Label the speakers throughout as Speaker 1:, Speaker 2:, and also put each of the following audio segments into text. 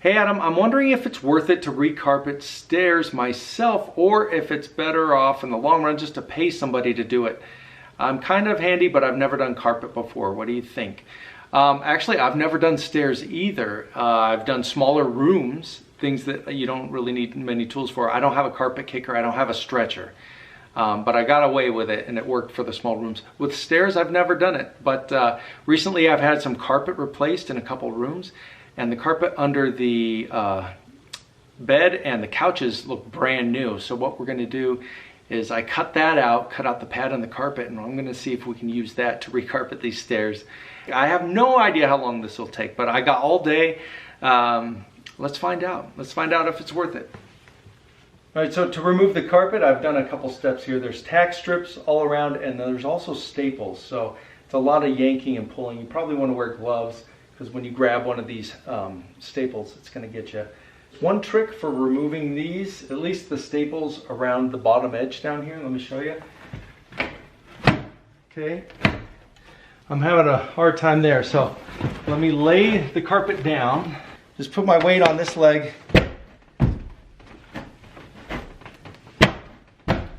Speaker 1: Hey Adam, I'm wondering if it's worth it to recarpet stairs myself or if it's better off in the long run just to pay somebody to do it. I'm kind of handy, but I've never done carpet before. What do you think? Actually, I've never done stairs either. I've done smaller rooms, things that you don't really need many tools for. I don't have a carpet kicker, I don't have a stretcher. But I got away with it and it worked for the small rooms. With stairs, I've never done it. But recently I've had some carpet replaced in a couple rooms. And the carpet under the bed and the couches look brand new. So what we're gonna do is I cut that out, cut out the pad on the carpet, and I'm gonna see if we can use that to recarpet these stairs. I have no idea how long this will take, but I got all day. Let's find out. Let's find out if it's worth it. All right, so to remove the carpet, I've done a couple steps here. There's tack strips all around, and there's also staples. So it's a lot of yanking and pulling. You probably wanna wear gloves, because when you grab one of these staples, it's going to get you. One trick for removing these, at least the staples around the bottom edge down here, let me show you. Okay, I'm having a hard time there, so let me lay the carpet down. Just put my weight on this leg.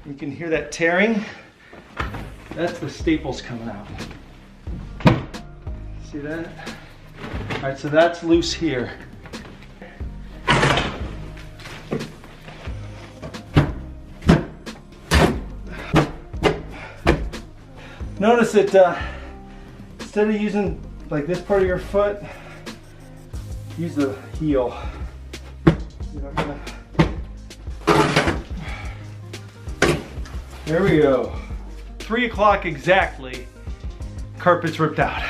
Speaker 1: You can hear that tearing. That's the staples coming out. See that? All right, so that's loose here. Notice that instead of using like this part of your foot, use the heel. You're not gonna... There we go. 3 o'clock exactly, carpet's ripped out.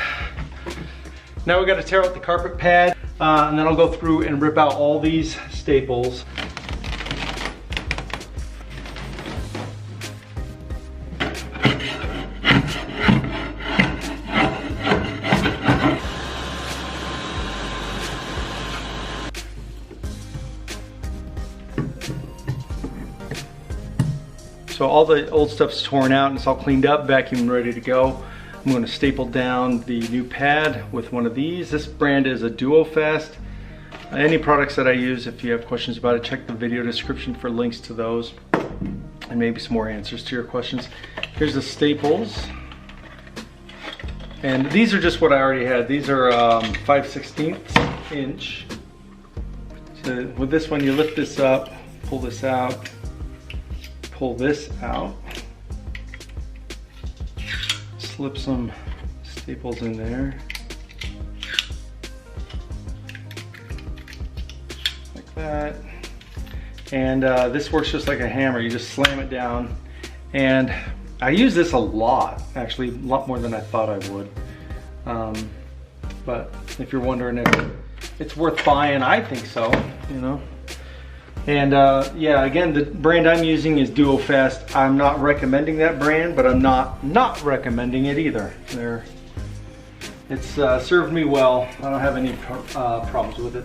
Speaker 1: Now we got to tear out the carpet pad, and then I'll go through and rip out all these staples. So all the old stuff's torn out and it's all cleaned up, vacuumed and ready to go. I'm going to staple down the new pad with one of these. This brand is a Duofast. Any products that I use, if you have questions about it, check the video description for links to those and maybe some more answers to your questions. Here's the staples. And these are just what I already had. These are 5/16 inch. So with this one, you lift this up, pull this out, pull this out. Slip some staples in there, like that. And this works just like a hammer. You just slam it down. And I use this a lot, actually, a lot more than I thought I would. But if you're wondering if it's worth buying, I think so, you know. And yeah, again, the brand I'm using is Duofast. I'm not recommending that brand, but I'm not recommending it either. It's served me well. I don't have any problems with it.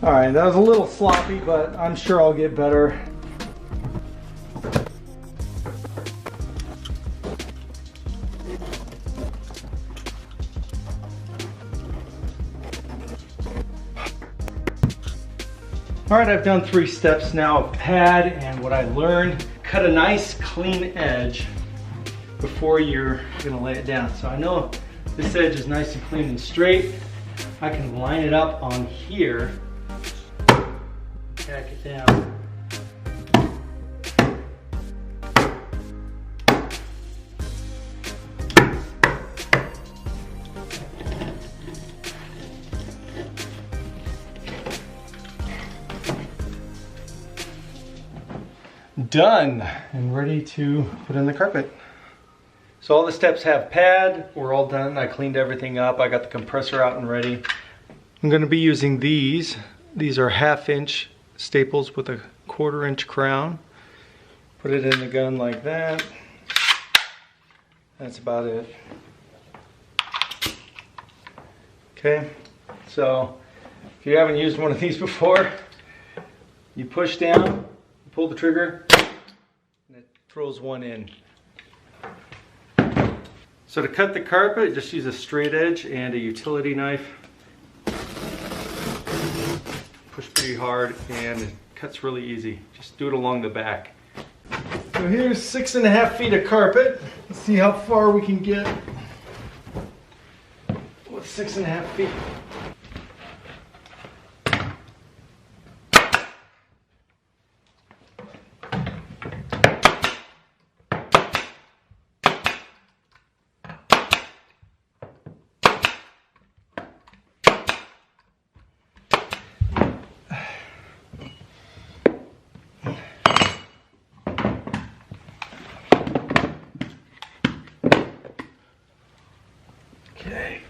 Speaker 1: All right, that was a little sloppy, but I'm sure I'll get better. All right, I've done 3 steps now of pad, and what I learned, cut a nice clean edge before you're gonna lay it down. So I know this edge is nice and clean and straight. I can line it up on here. Tack it down. Done and ready to put in the carpet. So all the steps have pad, we're all done. I cleaned everything up. I got the compressor out and ready. I'm gonna be using these. These are 1/2 inch staples with a 1/4 inch crown. Put it in the gun like that. That's about it. Okay, so If you haven't used one of these before, you push down, you pull the trigger, and it throws one in. So to cut the carpet, just use a straight edge and a utility knife. Push pretty hard and it cuts really easy. Just do it along the back. So here's 6.5 feet of carpet. Let's see how far we can get with 6.5 feet. Okay.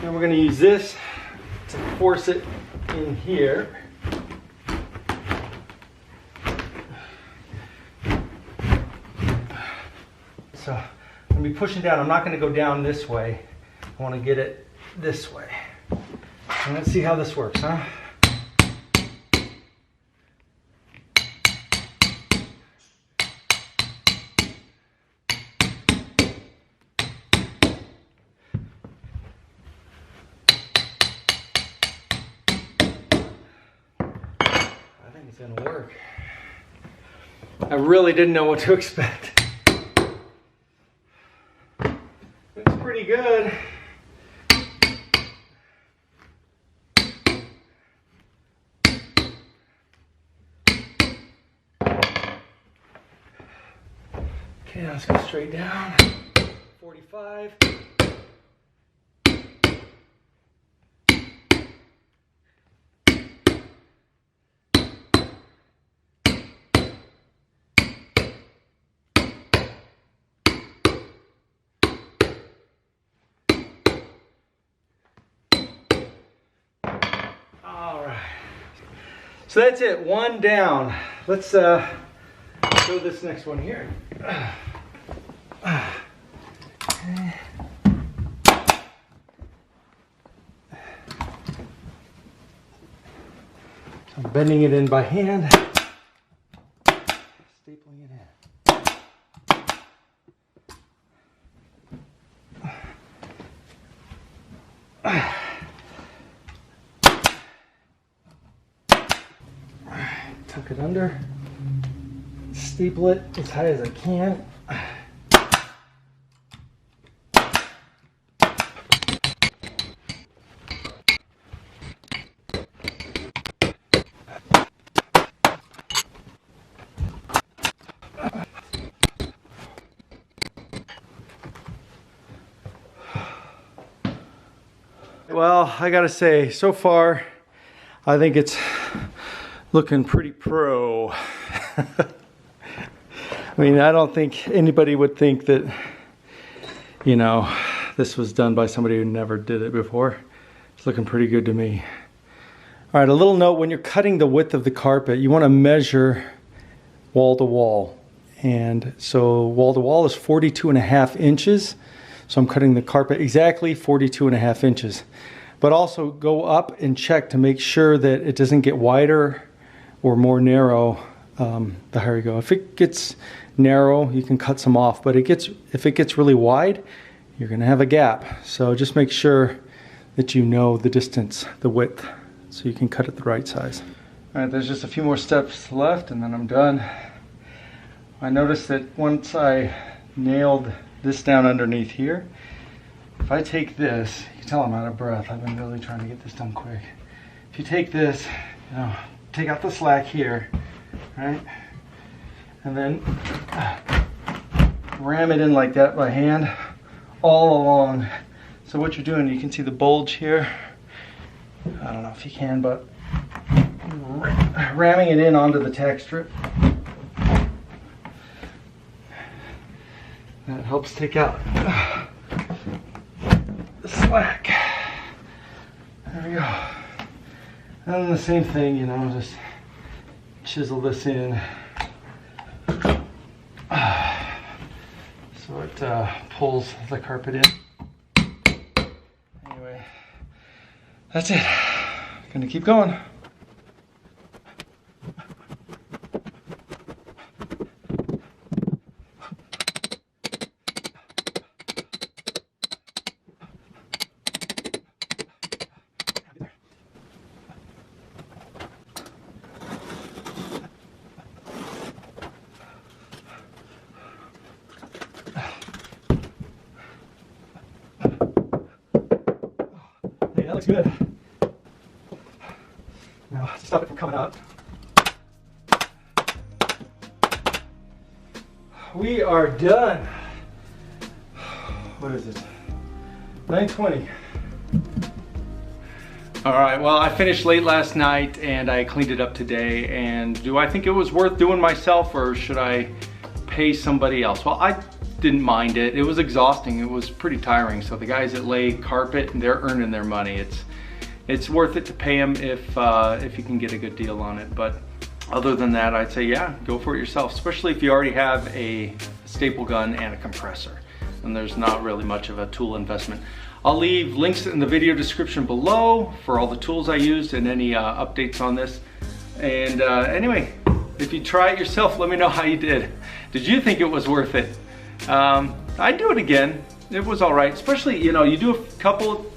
Speaker 1: And we're going to use this to force it in here. So I'm going to be pushing down. I'm not going to go down this way. I want to get it this way. And let's see how this works, huh? It's gonna work. I really didn't know what to expect. It's pretty good. Okay, now let's go straight down. 45. So that's it, one down. Let's go this next one here. Okay. I'm bending it in by hand, stapling it in. Tuck it under, staple it as high as I can. Well, I gotta say, so far, I think it's looking pretty pro. I mean, I don't think anybody would think that, you know, this was done by somebody who never did it before. It's looking pretty good to me. All right, a little note, when you're cutting the width of the carpet, you want to measure wall to wall. And so wall to wall is 42.5 inches. So I'm cutting the carpet exactly 42.5 inches. But also go up and check to make sure that it doesn't get wider or more narrow the higher you go. If it gets narrow, you can cut some off, but if it gets really wide, you're gonna have a gap. So just make sure that you know the distance, the width, so you can cut it the right size. All right, there's just a few more steps left and then I'm done. I noticed that once I nailed this down underneath here, if I take this, you can tell I'm out of breath. I've been really trying to get this done quick. If you take this, you know, take out the slack here, right? And then ram it in like that by hand all along. So what you're doing, you can see the bulge here. I don't know if you can, but ramming it in onto the tack strip. That helps take out the slack. There we go. And then the same thing, you know, just chisel this in. So it pulls the carpet in. Anyway, that's it. Gonna keep going. That looks good. Now, to stop it from coming out, we are done. What is it? 9:20. All right, well, I finished late last night and I cleaned it up today. And do I think it was worth doing myself, or should I pay somebody else? Well, I didn't mind it. It was exhausting. It was pretty tiring. So the guys that lay carpet, they're earning their money. It's worth it to pay them if you can get a good deal on it. But other than that, I'd say, yeah, go for it yourself, especially if you already have a staple gun and a compressor. And there's not really much of a tool investment. I'll leave links in the video description below for all the tools I used and any updates on this. And anyway, if you try it yourself, let me know how you did. Did you think it was worth it? I'd do it again. It was all right, especially, you know, you do a couple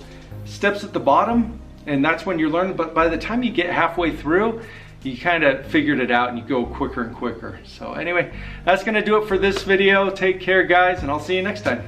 Speaker 1: steps at the bottom and that's when you're learning, but by the time you get halfway through, you kind of figured it out and you go quicker and quicker. So anyway, that's gonna do it for this video. Take care, guys, and I'll see you next time.